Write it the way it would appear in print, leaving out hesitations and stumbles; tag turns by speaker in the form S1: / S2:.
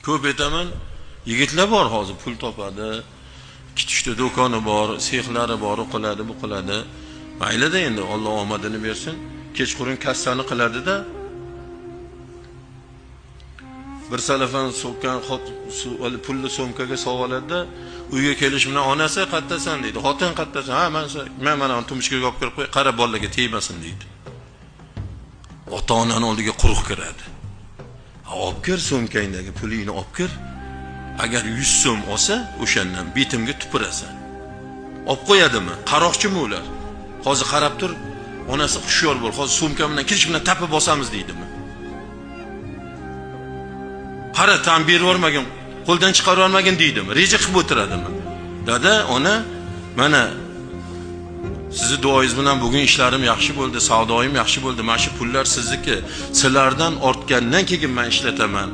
S1: ko'p aytaman, yigitlar bor hozir pul topadi, ikkita do'koni bor, sexlari bor, u qiladi, bu qiladi. Maylida endi Alloh omadini bersin. Kechqurun kassani qiladi-da. Bir salafan so'kkan pulni so'mkaga sog'oladi-da, uyga kelish bilan onasi qattasan deydi. Xotin qattasan. Ha, men mana tumshkiga olib kirib qo'y, qara bolalarga tegmasin deydi. Ota-onaning oldiga quruq kiradi. Olib kir so'mkangdagi pulingni olib kir. Agar 100 so'm olsa, o'shandan betimga tupurasan. Olib qo'yadimi? Qaroqchimi ular? Hozir qarab tur, onasi xushyor bo'l. Hozir so'mka bilan kirish bilan tapib bosamiz deydimi? Qara, tan berib yormagin, qo'ldan chiqarib yormagin deydimi? Reja qilib o'tiradimi? Dada, ona, mana sizni duoingiz bilan bugun ishlarim yaxshi bo'ldi, savdoim yaxshi bo'ldi. Mana shu pullar sizniki. Sizlardan ortgandan keyin men ishlataman.